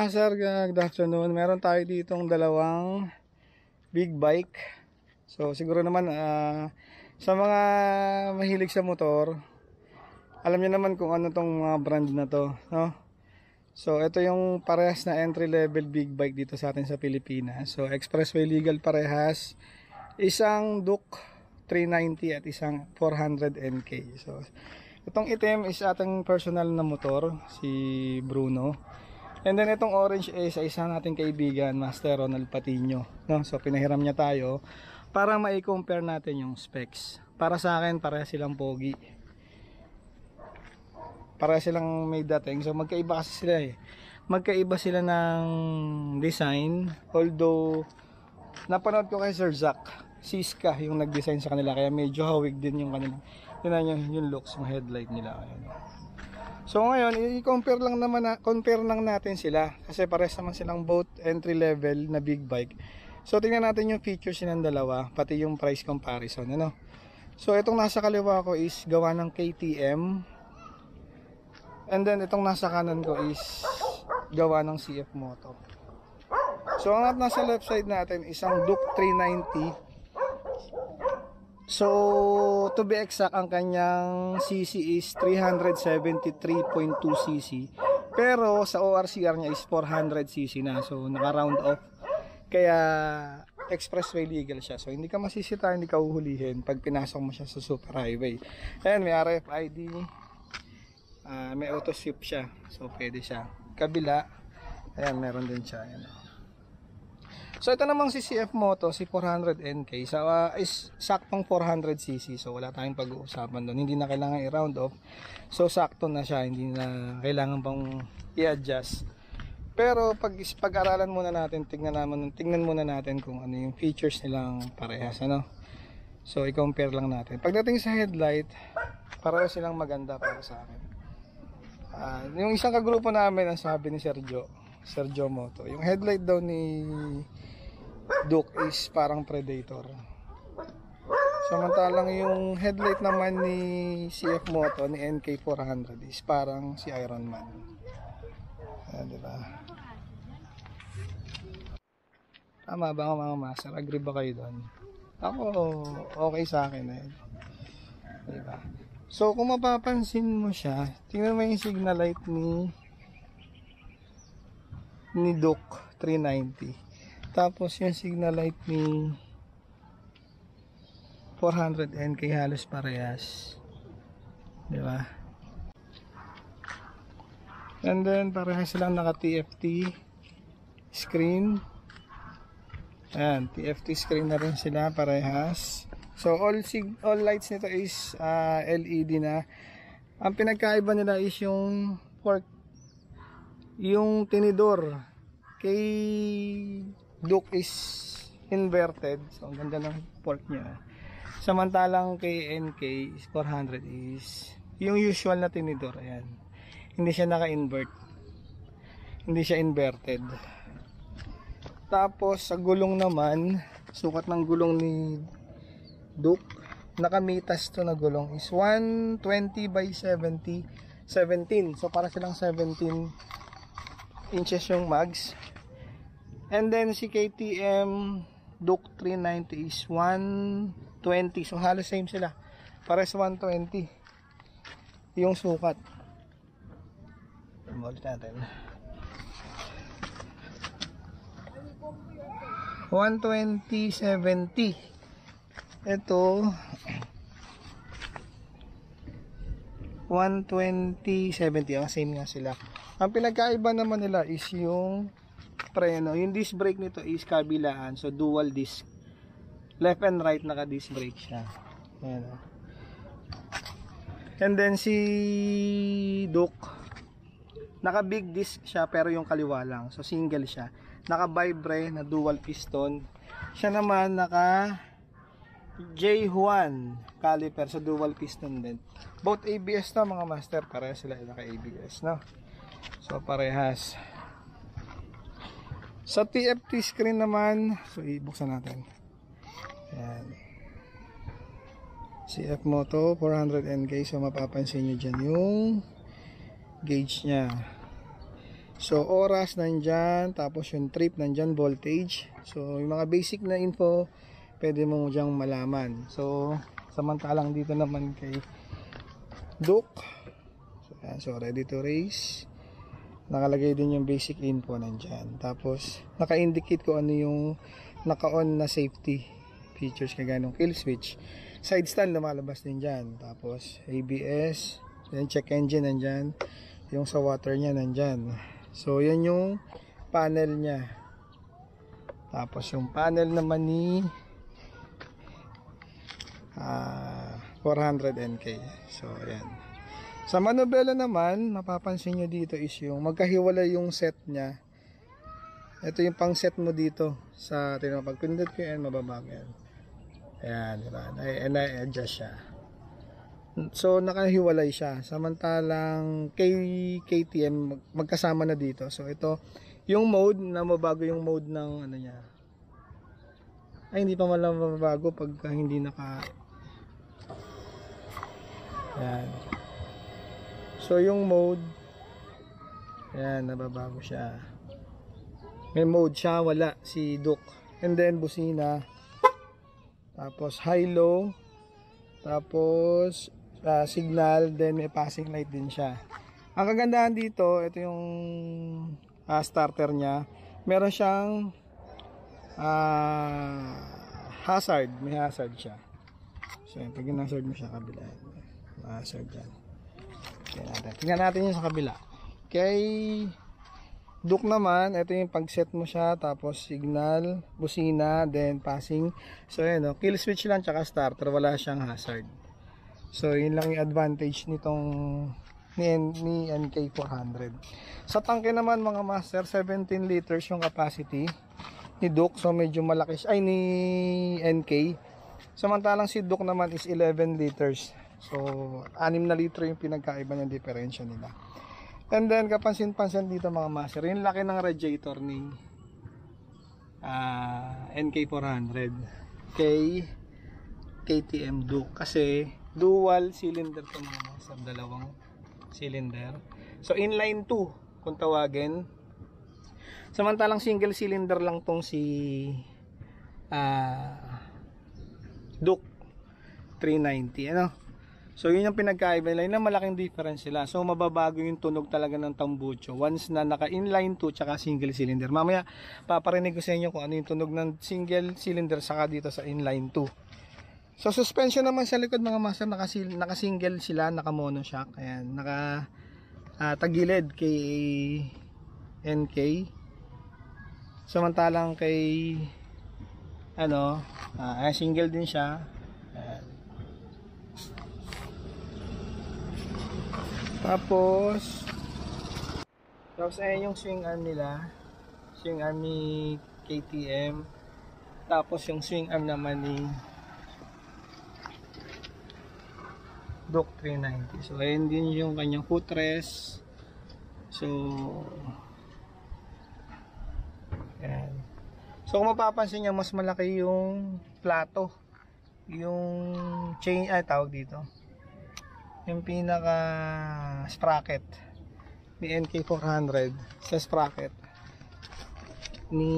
Master, good afternoon. Meron tayo ditong dalawang big bike. So siguro naman sa mga mahilig sa motor, alam niyo naman kung ano tong mga brand na to, no? So ito yung parehas na entry level big bike dito sa atin sa Pilipinas. So expressway legal parehas. Isang Duke 390 at isang 400 NK. So itong itim is ating personal na motor, si Bruno. And then itong orange is isang ating kaibigan, Master Ronald Patino, no? So pinahiram niya tayo para mai-compare natin yung specs. Para sa akin, pareha silang pogi. Pareha silang may dating. So magkaiba kasi sila eh. Magkaiba sila ng design. Although napanood ko kay Sir Zach Siska yung nag-design sa kanila, kaya medyo hawig din yung kanila. Tingnan yung looks, yung headlight nila. Ayan. So ngayon, i-compare lang natin sila kasi pares naman silang both entry level na big bike. So tingnan natin yung features ng dalawa, pati yung price comparison, ano. So itong nasa kaliwa ko is gawa ng KTM. And then itong nasa kanan ko is gawa ng CF Moto. So ang nasa left side natin isang Duke 390. So to be exact, ang kanyang CC is 373.2 cc. Pero sa ORCR niya is 400 cc na. So naka-round off. Kaya expressway legal siya. So hindi ka masisita, hindi ka uhulihin pag pinasok mo siya sa super highway. Ayan, may RFID. May auto sweep siya. So pwede siya. Kabila, ayan, meron din siya. Ayan. So ito namang si CF Moto, si 400 NK, is saktong 400cc. So wala tayong pag-uusapan doon. Hindi na kailangan i-round off. So sakto na siya, hindi na kailangan pang i-adjust. Pero pag-aralan muna natin, tingnan muna natin kung ano yung features nilang parehas, ano. So i-compare lang natin. Pagdating sa headlight, pareho silang maganda para sa akin. Yung isang kagrupo namin, ang sabi ni Sergio Moto, yung headlight daw ni Duke is parang Predator. Samantalang yung headlight naman ni CF Moto, ni NK400, is parang si Iron Man. Ayan, diba? Tama ba mga master? Agree ba kayo doon? Ako, okay sa akin eh. Diba? So kung mapapansin mo siya, tingnan mo yung signal light ni Duke 390. Tapos yung signal light ni 400 NK halos parehas. Di ba? And then parehas silang naka TFT screen. Ayan, TFT screen na rin sila parehas. So all lights nito is LED na. Ang pinagkaiba nila is yung tinidor kay Duke is inverted. So ang ganda ng port niya. Samantalang kay NK is 400 is yung usual na tinidor. Ayan. Hindi siya naka-invert. Hindi siya inverted. Tapos sa gulong naman, sukat ng gulong ni Duke, nakamitas to na gulong is 120 by 17. So para silang 17 inches yung mags. And then si KTM Duke 390 is 120. So halos same sila. Pares 120 yung sukat. Ulit natin. 120/70. Ito 120/70. Ang same nga sila. Ang pinagkaiba naman nila is yung preno. Yung disc brake nito is kabilaan. So dual disc. Left and right naka disc brake siya. Ayan. And then si Duke, naka big disc siya pero yung kaliwa lang. So single siya. Naka vibre na dual piston. Siya naman naka J1 caliper. So dual piston din. Both ABS na mga master. Parehas sila naka ABS, no? So parehas. Sa TFT screen naman, so ibuksan natin. Ayan. CF Moto 400 NK. So mapapansin nyo dyan yung gauge nya. So oras nandyan, tapos yung trip nandyan, voltage. So yung mga basic na info pwede mo dyang malaman. So samantalang dito naman kay Duke, so ready to race, nakalagay din yung basic info nandyan. Tapos naka-indicate ko ano yung naka-on na safety features, kagaya ng kill switch, side stand lumalabas din dyan. Tapos ABS, then check engine nandyan, yung sa water nya nandyan. So yan yung panel nya. Tapos yung panel naman ni 400NK. So ayan. Sa manubela naman, mapapansin nyo dito is yung magkahiwalay yung set nya. Ito yung pang set mo dito sa pag pindot ko yan, mababago yan. Ayan, diba? Na-adjust siya. So nakahiwalay siya. Samantalang kay KTM magkasama na dito. So ito yung mode na mabago, yung mode ng ano niya. Ay, hindi pa malang mabago pagka hindi naka. Ayan. So yung mode, ayan, nababago siya. May mode siya, wala si Duke. And then busina. Tapos high low. Tapos signal, then may passing light din siya. Ang kagandahan dito, ito yung starter nya. Meron siyang hazard, may hazard siya. So pag in-hazard mo siya kabila, hazard dyan. Tingnan natin yung sa kabila. Kay Duke naman, ito yung pag-set mo siya, tapos signal, busina, then passing. So ayan, kill switch lang tsaka starter, wala siyang hazard. So yun lang yung advantage nitong ni NK400. Sa tangke naman mga master, 17 liters yung capacity ni Duke. So medyo malaki siya, ay ni NK. Samantalang si Duke naman is 11 liters. So 6 na litro yung pinagkaiba ng diferensya nila. And then kapansin-pansin dito mga master, yung laki ng radiator ni NK400 kay KTM Duke, kasi dual cylinder to mga master, dalawang cylinder. So inline 2 kung tawagin. Samantalang single cylinder lang tong si Duke 390, ano. So yun yung pinagkaiba nila, yun ang malaking difference sila. So mababago yung tunog talaga ng tambucho once na naka inline 2 tsaka single cylinder. Mamaya paparinig ko sa inyo kung ano yung tunog ng single cylinder saka dito sa inline 2. So suspension naman sa likod mga master, naka-single sila, naka-monoshock. Ayan, tagilid kay NK. Samantalang kay single din siya. Ayan. Tapos ayan yung swing arm nila. Swing arm ni KTM. Tapos yung swing arm naman ni Duke 390. So ayan din yung kanyang footrest. So ayan. So kung mapapansin nyo, mas malaki yung plato, yung chain, tawag dito, yung pinaka sprocket ni NK400 sa sprocket ni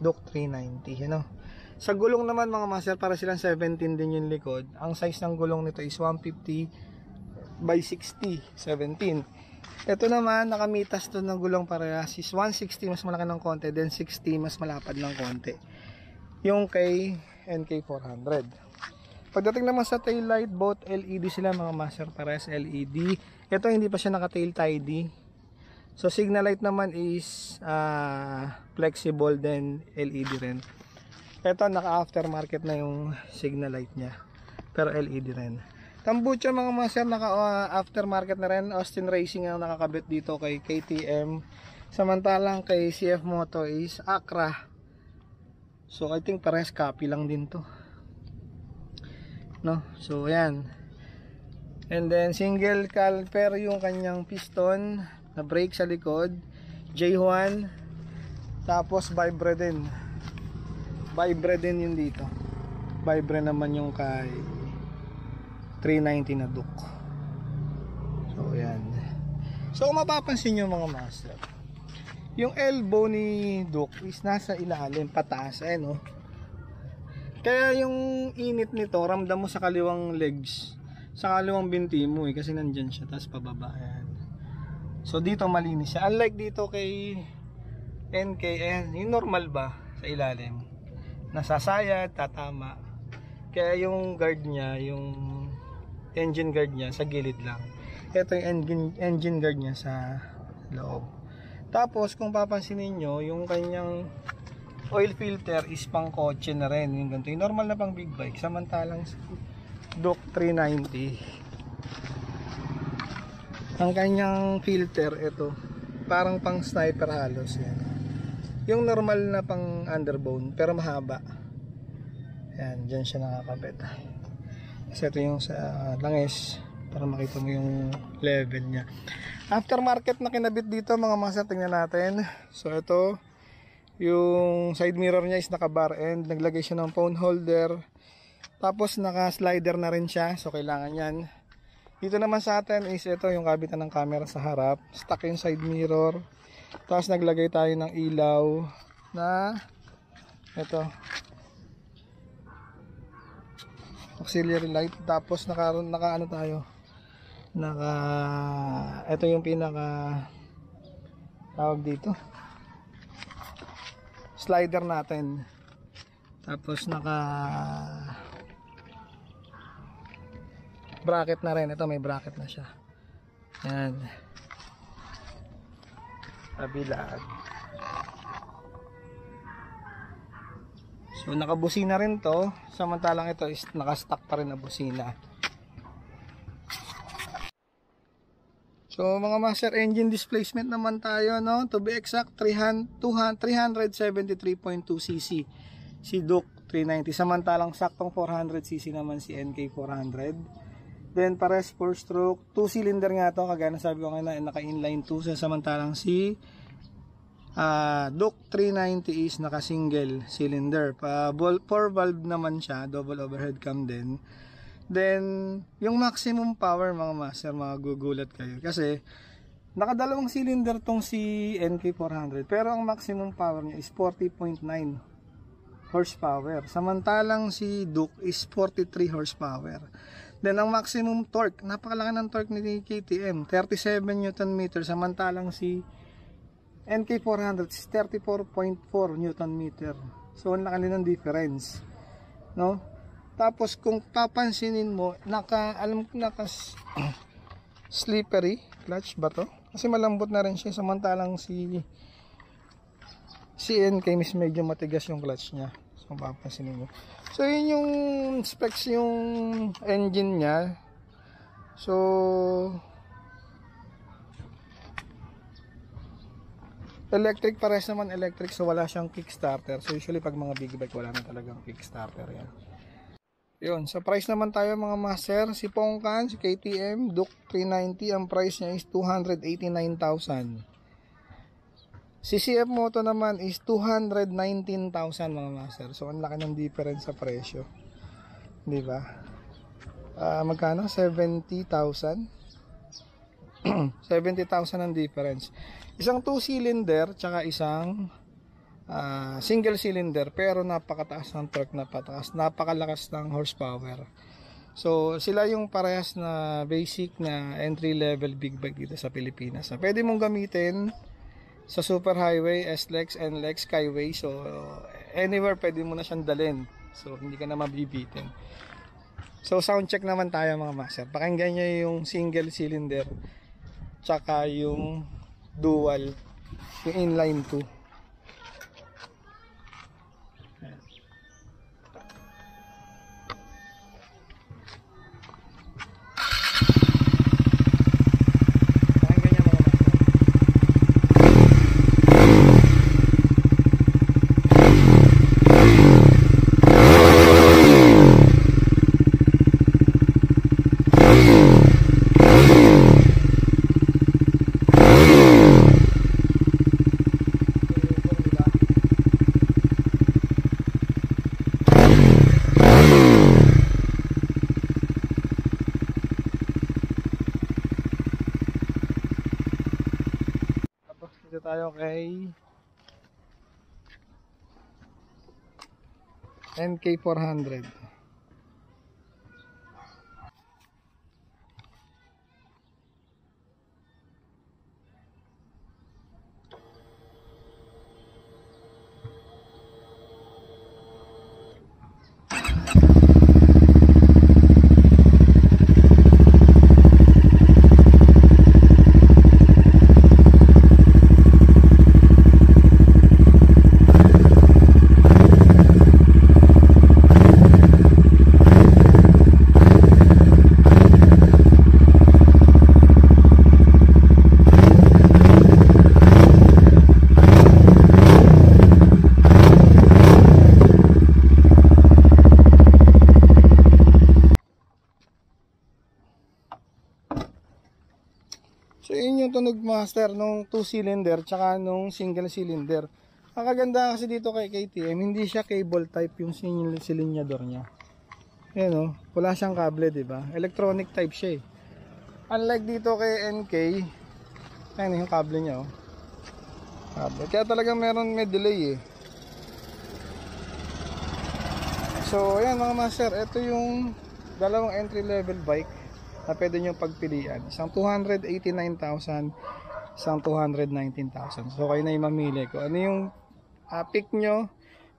Duke 390, ano. Sa gulong naman mga master, para silang 17 din yung likod. Ang size ng gulong nito is 150 by 60, 17. Ito naman, nakamitas to ng gulong parehas is 160, mas malaki ng konti, then 60 mas malapad ng konti. Yung kay NK400. Pagdating naman sa tail light, both LED sila mga master, parehas LED. Ito hindi pa siya naka tail tidy. So signal light naman is flexible, then LED rin. Ito naka aftermarket na yung signal light nya, pero LED rin. Tambucho mga master, naka aftermarket na rin. Austin Racing ang nakakabit dito kay KTM. Samantalang kay CF Moto is Acra. So I think parehas copy lang din to, no? So ayan. And then single caliper yung kanyang piston na brake sa likod, J1. Tapos Vibra din. Vibra din yun dito. Vibra naman yung kay 390 na Duke. So ayan. So kung mapapansin nyo mga master, yung elbow ni Duke is nasa ilalim, pataas, no? Kaya yung init nito, ramdam mo sa kaliwang legs, sa kaliwang binti mo kasi nandyan siya, tapos pababa. Ayan. So dito malinis siya. Unlike dito kay NKN, yung normal ba sa ilalim, nasasayad, tatama. Kaya yung guard niya, yung engine guard niya sa gilid lang. Ito yung engine guard niya sa loob. Tapos kung papansinin nyo, yung kanyang oil filter is pang kotse na rin. Yung ganito, yung normal na pang big bike. Samantalang Duke 390, ang kanyang filter, ito parang pang sniper halos yan. Yung normal na pang underbone pero mahaba. Yan, dyan siya nakakabit. Kasi ito yung sa langis para makita mo yung level nya. Aftermarket na kinabit dito mga master, tingnan natin. So ito, yung side mirror nya is naka bar end, naglagay siya ng phone holder, tapos naka slider na rin siya, so kailangan yan. Dito naman sa atin is ito yung kabitan ng camera sa harap, stock yung side mirror, tapos naglagay tayo ng ilaw na ito, auxiliary light. Tapos naka ano tayo, ito yung pinaka tawag dito, slider natin. Tapos naka bracket na rin. Ito may bracket na siya. Yan, kabilaan. So nakabusina rin to, samantalang ito is naka-stock pa rin na busina. So mga master, engine displacement naman tayo, no? To be exact, 373.2cc si Duke 390, samantalang saktong 400cc naman si NK 400. Then pares 4-stroke, 2-cylinder nga to, kagaya na sabi ko nga, naka-inline 2, samantalang si Duke 390 is naka-single cylinder. 4 valve naman siya, double overhead cam din. Then yung maximum power mga master, magugulat kayo kasi nakadalawang cylinder tong si NK400, pero ang maximum power niya is 40.9 horsepower, samantalang si Duke is 43 horsepower. Then ang maximum torque, napakalaki ng torque ni KTM, 37 Newton meter, samantalang si NK400 is 34.4 Newton meter. So ang laki ng difference, no? Tapos kung papansinin mo, naka slippery clutch ba to? Kasi malambot na rin siya, samantalang si NK is medyo matigas yung clutch niya. So papansinin mo. So yun yung specs yung engine niya. So electric, pares naman electric, so wala siyang kickstarter. So usually pag mga big bike wala na talagang kickstarter yan. Yun, sa price naman tayo mga master, si Pongkan, si KTM, Duke 390, ang price niya is 289,000. Si CF Moto naman is 219,000 mga master. So ang laki ng difference sa presyo. Di ba? Magkano? 70,000. 70,000 ang difference. Isang 2-cylinder tsaka isang single cylinder, pero napakataas ng torque, napakalakas ng horsepower. So sila yung parehas na basic na entry level big bike dito sa Pilipinas. Pwede mong gamitin sa super highway, SLEX, NLEX, Skyway. So anywhere pwede mo na siyang dalhin. So hindi ka na mabibitin. So sound check naman tayo mga master. Pakinggan nyo yung single cylinder tsaka yung dual, yung inline 2. tayo kay NK400. So yun yung tunog master nung 2-cylinder tsaka nung single cylinder. Ang kaganda kasi dito kay KTM, hindi siya cable type yung silinyador niya. Yan o, wala siyang kable, diba? Electronic type siya eh. Unlike dito kay NK, ayan yung kable niya o. Kable. Kaya talagang may delay eh. So ayan mga master, ito yung dalawang entry level bike na pwede nyo pagpilian. Isang 289,000, isang 219,000. So kayo na yung mamili ko. Ano yung pick nyo?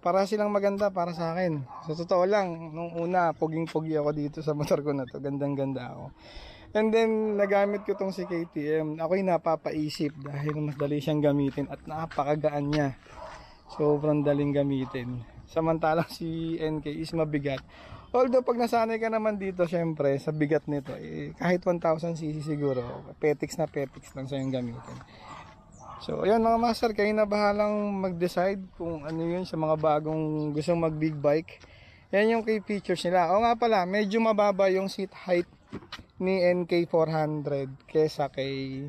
Para silang maganda para sa akin. So totoo lang, nung una, puging-pugi ako dito sa motor ko na to. Gandang-ganda ako. And then, nagamit ko tong si KTM. Ako'y napapaisip dahil mas dali siyang gamitin at napakagaan niya. Sobrang daling gamitin. Samantalang si NK is mabigat. Although pag nasanay ka naman dito, syempre, sa bigat nito, kahit 1,000cc siguro, petiks na petiks lang sa yung gamitin. So, ayan mga master, kayo na bahalang mag-decide kung ano yun sa mga bagong gustong mag-big bike. Yan yung key features nila. O nga pala, medyo mababa yung seat height ni NK400 kesa kay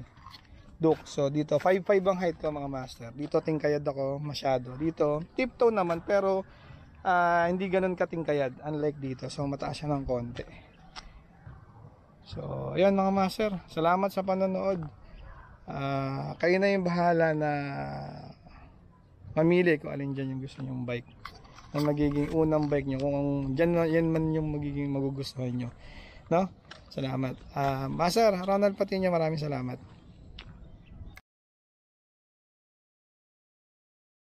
Duke. So, dito, 5'5 ang height ko mga master. Dito, tingkayad ako masyado. Dito, tiptoe naman, pero hindi ganun katingkayad unlike dito, so mataas siya ng konti. So ayan mga master, salamat sa panonood. Kayo na yung bahala na mamili kung alin dyan yung gusto nyong bike na magiging unang bike nyo, kung dyan yan man yung magiging magugustuhan nyo, no? Salamat. Master Ronald Patiño, maraming salamat.